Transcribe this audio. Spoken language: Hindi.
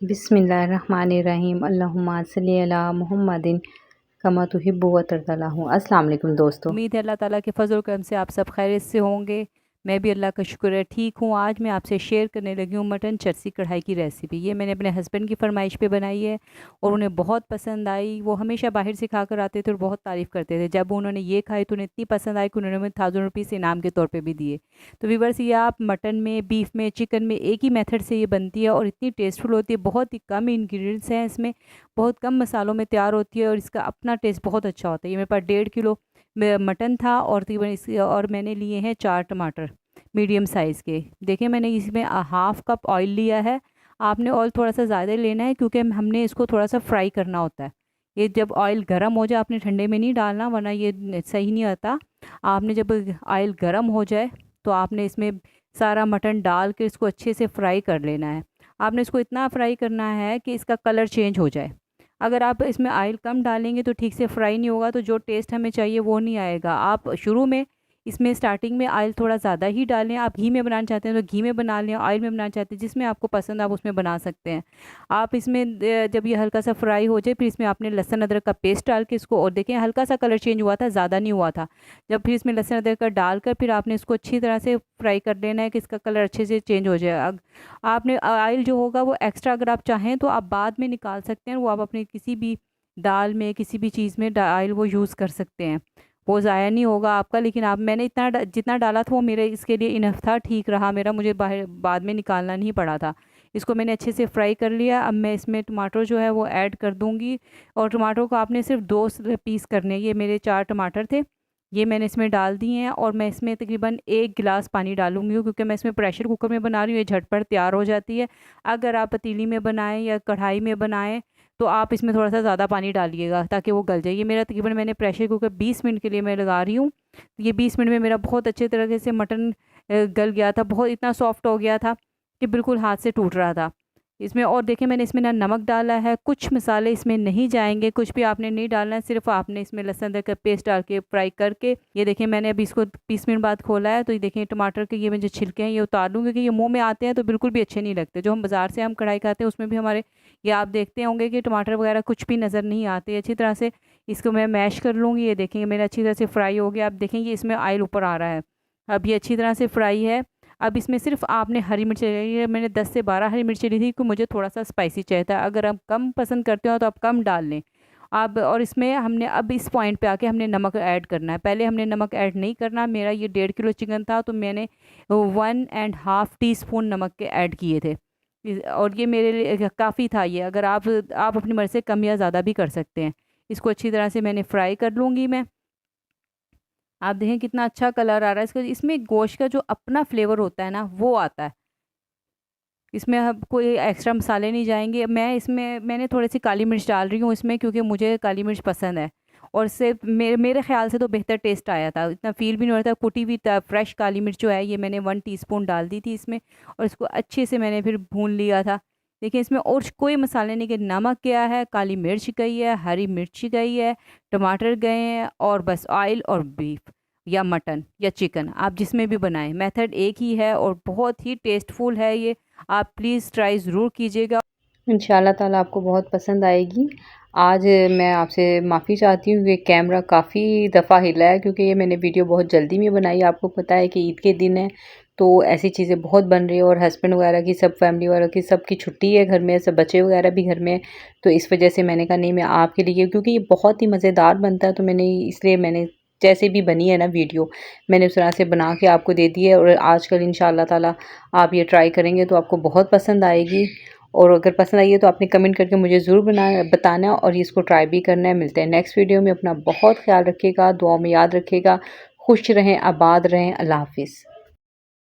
बिस्मिल्लाहिर्रहमानिर्रहीम अल्लाहुम्मा सल्लि अला मुहम्मदिन कमा तुहिब्बु व तरदल्लाहु। अस्सलाम वालेकुम दोस्तों। उम्मीद है अल्लाह ताला के फजल करम से आप सब खैरियत से होंगे। मैं भी अल्लाह का शुक्र है ठीक हूँ। आज मैं आपसे शेयर करने लगी हूँ मटन चरसी कढ़ाई की रेसिपी। ये मैंने अपने हस्बैंड की फरमाइश पे बनाई है और उन्हें बहुत पसंद आई। वो हमेशा बाहर से खा कर आते थे और बहुत तारीफ़ करते थे। जब उन्होंने ये खाई तो उन्हें इतनी पसंद आई कि उन्होंने मुझे 1000 रुपीज़ इनाम के तौर पर भी दिए। तो व्यूअर्स, ये आप मटन में, बीफ में, चिकन में एक ही मेथड से ये बनती है और इतनी टेस्टफुल होती है। बहुत ही कम इंग्रेडिएंट्स हैं इसमें, बहुत कम मसालों में तैयार होती है और इसका अपना टेस्ट बहुत अच्छा होता है। ये मेरे पास 1.5 किलो मटन था और तकरीबन इस और मैंने लिए हैं 4 टमाटर मीडियम साइज़ के। देखिए, मैंने इसमें हाफ़ कप ऑयल लिया है। आपने ऑयल थोड़ा सा ज़्यादा लेना है क्योंकि हमने इसको थोड़ा सा फ्राई करना होता है। ये जब ऑयल गर्म हो जाए, आपने ठंडे में नहीं डालना वरना ये सही नहीं आता। आपने जब ऑयल गर्म हो जाए तो आपने इसमें सारा मटन डाल के इसको अच्छे से फ्राई कर लेना है। आपने इसको इतना फ्राई करना है कि इसका कलर चेंज हो जाए। अगर आप इसमें ऑयल कम डालेंगे तो ठीक से फ्राई नहीं होगा, तो जो टेस्ट हमें चाहिए वो नहीं आएगा। आप शुरू में इसमें स्टार्टिंग में ऑयल थोड़ा ज़्यादा ही डालें। आप घी में बनाना चाहते हैं तो घी में बना लें, ऑयल में बनाना चाहते हैं जिसमें आपको पसंद आप उसमें बना सकते हैं। आप इसमें जब ये हल्का सा फ्राई हो जाए फिर इसमें आपने लहसुन अदरक का पेस्ट डाल के इसको, और देखें हल्का सा कलर चेंज हुआ था, ज़्यादा नहीं हुआ था। जब फिर इसमें लहसुन अदरक का डालकर फिर आपने इसको अच्छी तरह से फ्राई कर लेना है कि इसका कलर अच्छे से चेंज हो जाए। आपने ऑयल जो होगा वो एक्स्ट्रा अगर आप चाहें तो आप बाद में निकाल सकते हैं। वो आप अपनी किसी भी दाल में, किसी भी चीज़ में ऑयल वो यूज़ कर सकते हैं, वो ज़ाया नहीं होगा आपका। लेकिन आप, मैंने इतना जितना डाला था वो मेरे इसके लिए इनफ था, ठीक रहा मेरा, मुझे बाहर बाद में निकालना नहीं पड़ा था। इसको मैंने अच्छे से फ्राई कर लिया। अब मैं इसमें टमाटर जो है वो ऐड कर दूँगी और टमाटर को आपने सिर्फ 2 पीस करने हैं। ये मेरे 4 टमाटर थे, ये मैंने इसमें डाल दिए हैं और मैं इसमें तकरीबन 1 गिलास पानी डालूंगी क्योंकि मैं इसमें प्रेशर कुकर में बना रही हूँ, ये झटपट तैयार हो जाती है। अगर आप पतीली में बनाएं या कढ़ाई में बनाएं तो आप इसमें थोड़ा सा ज़्यादा पानी डालिएगा ताकि वो गल जाए। ये मेरा तकरीबन, मैंने प्रेशर कुकर 20 मिनट के लिए मैं लगा रही हूँ। तो ये 20 मिनट में मेरा बहुत अच्छे तरीके से मटन गल गया था, बहुत इतना सॉफ्ट हो गया था कि बिल्कुल हाथ से टूट रहा था इसमें। और देखिए, मैंने इसमें ना नमक डाला है, कुछ मसाले इसमें नहीं जाएंगे, कुछ भी आपने नहीं डालना है। सिर्फ आपने इसमें लहसुन अदरक का पेस्ट डाल के फ्राई करके, ये देखिए मैंने अभी इसको 20 मिनट बाद खोला है तो ये देखिए टमाटर के ये मैं जो छिलके हैं ये उतार लूँगी क्योंकि ये मुंह में आते हैं तो बिल्कुल भी अच्छे नहीं लगते। जो हम बाज़ार से हम कढ़ाई खाते हैं उसमें भी हमारे, ये आप देखते होंगे कि टमाटर वगैरह कुछ भी नज़र नहीं आते। अच्छी तरह से इसको मैं मैश कर लूँगी। ये देखेंगे मेरा अच्छी तरह से फ्राई हो गया। आप देखेंगे इसमें ऑयल ऊपर आ रहा है, अब ये अच्छी तरह से फ्राई है। अब इसमें सिर्फ आपने हरी मिर्च लिए, मैंने 10 से 12 हरी मिर्च ली थी क्योंकि मुझे थोड़ा सा स्पाइसी चाहिए था। अगर आप कम पसंद करते हो तो आप कम डाल लें आप। और इसमें हमने अब इस पॉइंट पे आके हमने नमक ऐड करना है। पहले हमने नमक ऐड नहीं करना। मेरा ये 1.5 किलो चिकन था तो मैंने 1.5 टीस्पून नमक के ऐड किए थे और ये मेरे लिए काफ़ी था। ये अगर आप अपनी मर्ज़ी से कम या ज़्यादा भी कर सकते हैं। इसको अच्छी तरह से मैंने फ्राई कर लूँगी मैं। आप देखें कितना अच्छा कलर आ रहा है इसका। इसमें गोश्त का जो अपना फ्लेवर होता है ना वो आता है। इसमें अब कोई एक्स्ट्रा मसाले नहीं जाएंगे। मैंने थोड़ी सी काली मिर्च डाल रही हूँ इसमें क्योंकि मुझे काली मिर्च पसंद है और इससे मेरे ख्याल से तो बेहतर टेस्ट आया था। इतना फील भी नहीं हो रहा था। कुटी हुई फ्रेश काली मिर्च जो है ये मैंने 1 टीस्पून डाल दी थी इसमें और इसको अच्छे से मैंने फिर भून लिया था। देखिए, इसमें और कोई मसाले नहीं, कि नमक गया है, काली मिर्च गई है, हरी मिर्च गई है, टमाटर गए हैं और बस ऑयल और बीफ या मटन या चिकन, आप जिसमें भी बनाएं, मेथड एक ही है और बहुत ही टेस्टफुल है ये। आप प्लीज़ ट्राई ज़रूर कीजिएगा। इंशाल्लाह ताला आपको बहुत पसंद आएगी। आज मैं आपसे माफ़ी चाहती हूँ कि कैमरा काफ़ी दफ़ा हिला है क्योंकि ये मैंने वीडियो बहुत जल्दी में बनाई। आपको पता है कि ईद के दिन है तो ऐसी चीज़ें बहुत बन रही है और हस्बैंड वगैरह की, सब फैमिली वगैरह की, सबकी छुट्टी है घर में, सब बच्चे वगैरह भी घर में हैं। तो इस वजह से मैंने कहा नहीं, मैं आपके लिए, क्योंकि ये बहुत ही मज़ेदार बनता है तो इसलिए मैंने जैसे भी बनी है ना वीडियो, मैंने उस तरह से बना के आपको दे दी है। और आजकल इंशाल्लाह ताला आप ये ट्राई करेंगे तो आपको बहुत पसंद आएगी। और अगर पसंद आई है तो आपने कमेंट करके मुझे ज़रूर बताना और इसको ट्राई भी करना है। मिलते हैं नेक्स्ट वीडियो में। अपना बहुत ख्याल रखिएगा, दुआ में याद रखिएगा। खुश रहें, आबाद रहें। अल्लाह हाफिज़।